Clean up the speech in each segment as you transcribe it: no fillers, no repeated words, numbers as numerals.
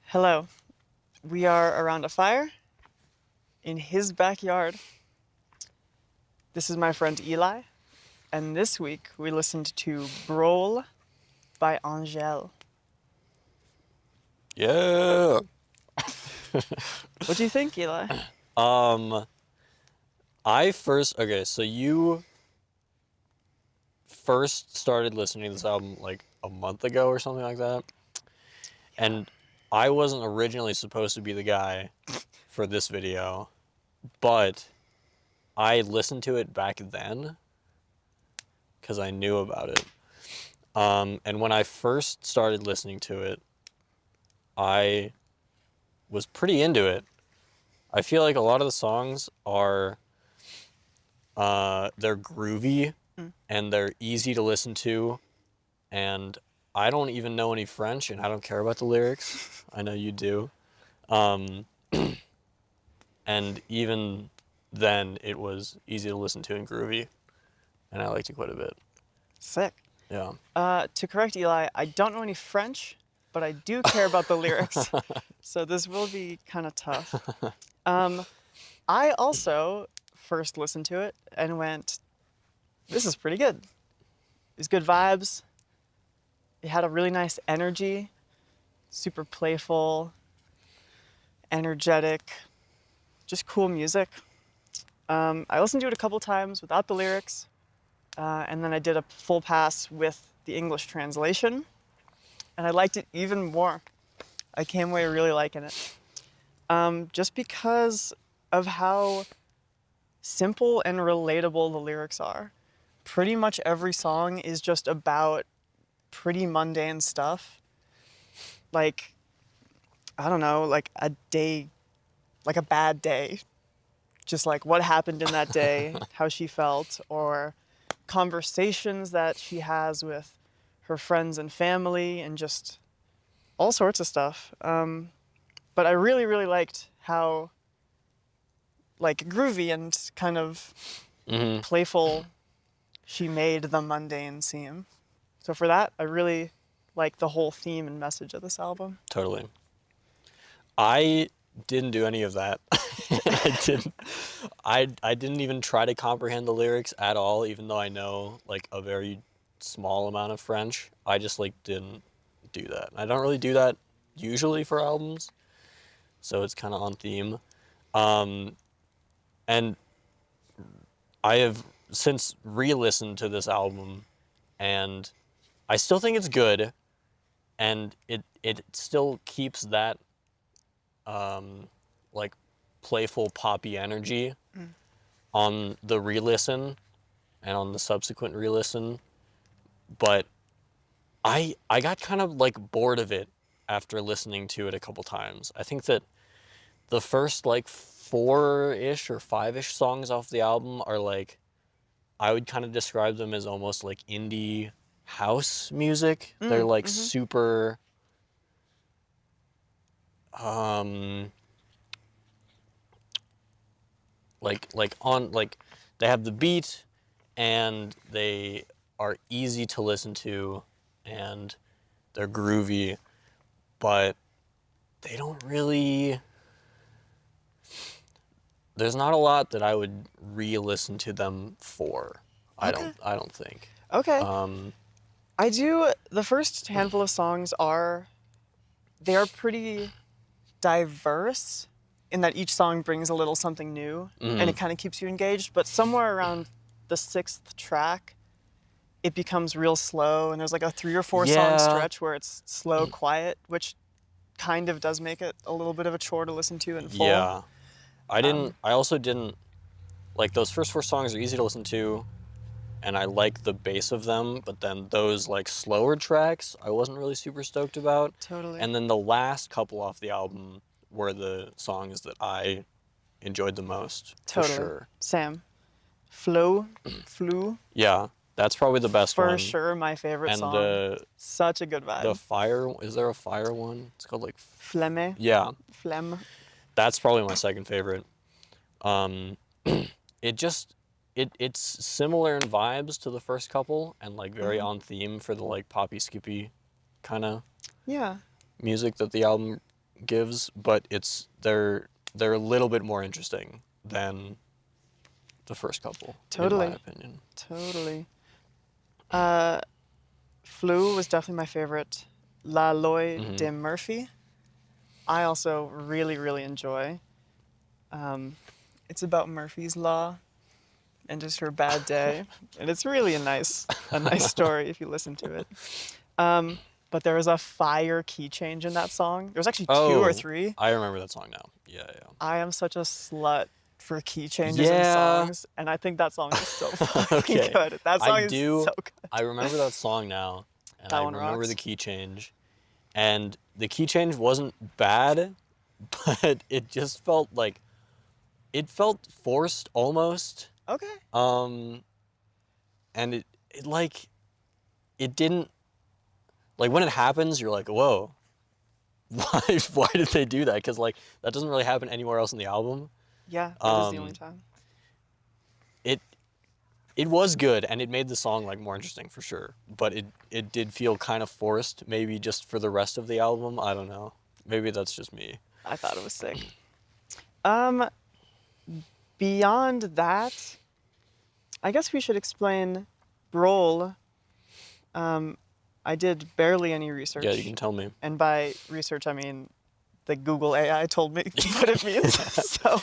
Hello. We are around a fire in his backyard. This is my friend Eli, and this week we listened to Brol by Angèle. Yeah. What do you think, Eli? Um, okay, so you first started listening to this album like a month ago or something like that. And I wasn't originally supposed to be the guy for this video, but I listened to it back then because I knew about it. And when I first started listening to it, I was pretty into it. I feel like a lot of the songs are they're groovy Mm. and they're easy to listen to, and I don't even know any French and I don't care about the lyrics. I know you do. Um, and even then it was easy to listen to and groovy, and I liked it quite a bit. Sick. Yeah. To correct Eli, I don't know any French, but I do care about the lyrics, so this will be kind of tough. I also first listened to it and went, this is pretty good. It was good vibes. It had a really nice energy, super playful, energetic, just cool music. I listened to it a couple times without the lyrics, and then I did a full pass with the English translation, and I liked it even more. I came away really liking it, just because of how simple and relatable the lyrics are. Pretty much every song is just about pretty mundane stuff, like, I don't know, like a day, like a bad day, just like what happened in that day, how she felt, or conversations that she has with her friends and family, and just all sorts of stuff. But I really, really liked how like groovy and kind of Hmm. playful she made the mundane seem. So for that, I really like the whole theme and message of this album. Totally. I didn't do any of that. I didn't. I didn't even try to comprehend the lyrics at all, even though I know like a very small amount of French. I just like didn't do that. I don't really do that usually for albums, so it's kind of on theme. Um, and I have since re-listened to this album, and I still think it's good, and it still keeps that like playful poppy energy Mm. on the re-listen and on the subsequent re-listen, but I got kind of like bored of it after listening to it a couple times. I think that the first like four-ish or five-ish songs off the album are like, I would kind of describe them as almost like indie house music. They're Mm, like mm-hmm. super um like on like they have the beat and they are easy to listen to and they're groovy, but they don't really there's not a lot that I would re-listen to them for. Okay. I don't think. Okay. Um, I do. The first handful of songs they are pretty diverse in that each song brings a little something new and it mm, kind of keeps you engaged. But somewhere around the sixth track, it becomes real slow, and there's like a 3 or 4 song yeah, stretch where it's slow, quiet, which kind of does make it a little bit of a chore to listen to in full. yeah. Um, I also didn't like those first four songs are easy to listen to, and I like the bass of them, but then those like slower tracks I wasn't really super stoked about. totally. And then the last couple off the album were the songs that I enjoyed the most, for Totally. sure. Sam. Flu, Yeah, that's probably the best for one. sure my favorite And song. Such a good the vibe. fire, is there a fire one? It's called like Flemme. yeah, Phlegm. that's probably my second favorite. Um it just it's similar in vibes to the first couple and like very Hmm. on theme for the like poppy skippy kind of Yeah. music that the album gives, but they're a little bit more interesting than the first couple, in my Totally. opinion. Totally. Flu was definitely my favorite. La Loi Mm-hmm. de Murphy, I also really, really enjoy. It's about Murphy's Law and just her bad day, and it's really a nice story if you listen to it. But there was a fire key change in that song. There was actually two or Oh, three. I remember that song now. Yeah, yeah. I am such a slut for key changes in Yeah. songs, and I think that song is so fucking Okay. good. That I song is do. so good. I remember that song now, and That I one remember rocks. the key change. And the key change wasn't bad, but it just felt like it felt forced almost. Okay. Um, and it like it didn't like when it happens, you're like, whoa, why did they do that? Because like that doesn't really happen anywhere else in the album. Yeah, that is the only Um, time. it it was good and it made the song like more interesting for sure, but it did feel kind of forced, maybe just for the rest of the album. I don't know. Maybe that's just me. I thought it was sick. Um, Beyond that, I guess we should explain Brol. I did barely any Yeah, you research, can tell me. and by research I mean the Google AI told me what it means. So,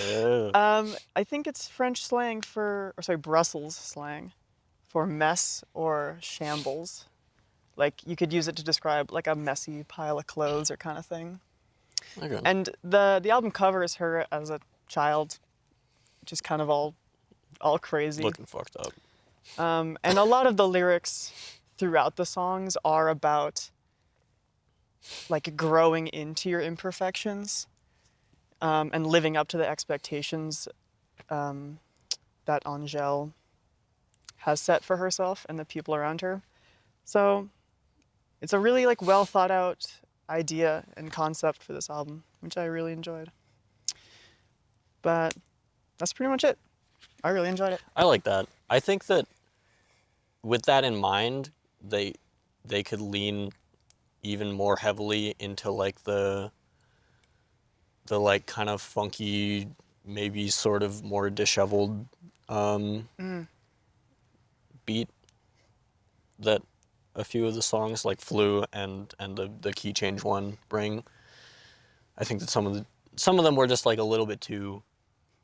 Yeah. I think it's French slang or sorry, Brussels slang for mess or shambles. Like you could use it to describe like a messy pile of clothes or kind of thing. Okay. And the album cover is her as a child, just kind of all crazy. Looking fucked up. And a lot of the lyrics throughout the songs are about like growing into your imperfections, and living up to the expectations that Angèle has set for herself and the people around her. So it's a really like well thought out idea and concept for this album, which I really enjoyed. But that's pretty much it. I really enjoyed it. I like that. I think that with that in mind, they could lean even more heavily into like the like kind of funky, maybe sort of more disheveled beat that a few of the songs like Flu and the key change one bring. I think that some of them were just like a little bit too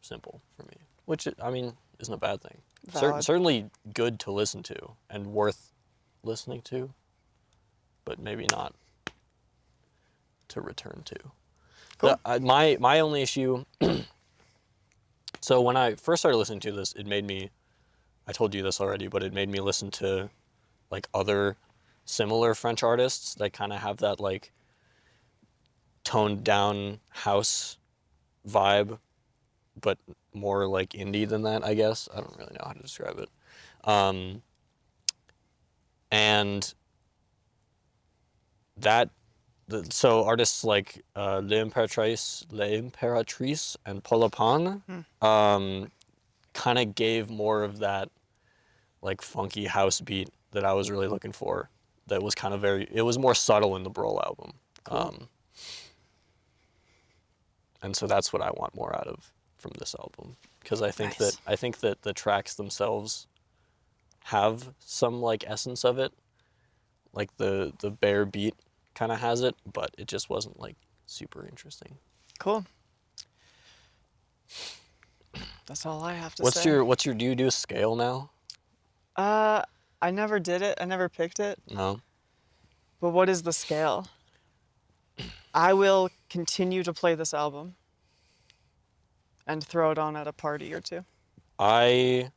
simple for me, which I mean isn't a bad thing. Valid. Certainly good to listen to and worth listening to, but maybe not to return to. Cool. My only issue. So when I first started listening to this, it made me. I told you this already, but it made me listen to like other similar French artists that kind of have that like toned down house vibe, but more like indie than that, I guess. I don't really know how to describe it. And that, so artists like L'Imperatrice and Paula Pan kind of gave more of that like funky house beat that I was really looking for. That was kind of it was more subtle in the Brol album. Cool. And so that's what I want more out of from this album, because I think Nice. that the tracks themselves have some like essence of it, like the bare beat kind of has it, but it just wasn't like super interesting. Cool. That's all I have to say. What's your do you do a scale now? I never did it. I never picked it. No. But what is the scale? I will continue to play this album and throw it on at a party or two. I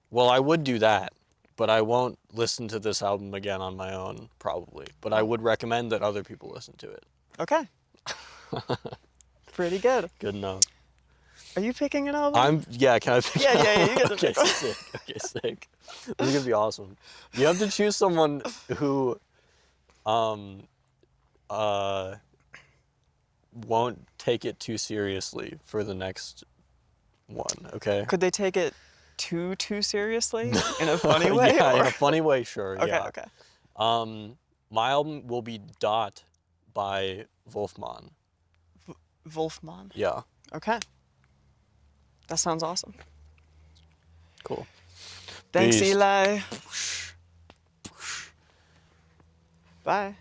would do that, but I won't listen to this album again on my own probably. But I would recommend that other people listen to it. Okay. Pretty good. Good enough. Are you picking an album? Can I pick? Yeah, you get to Okay, pick one. sick. Okay, sick. This is gonna be awesome. You have to choose someone who, won't take it too seriously for the next one. Okay. Could they take it too seriously in a funny way? Yeah, or? in a funny way, sure. Okay, Yeah. okay. My album will be Dot by Wolfman. Wolfman. Yeah. Okay. That sounds awesome. Cool. Thanks, Beast. Eli. Bye.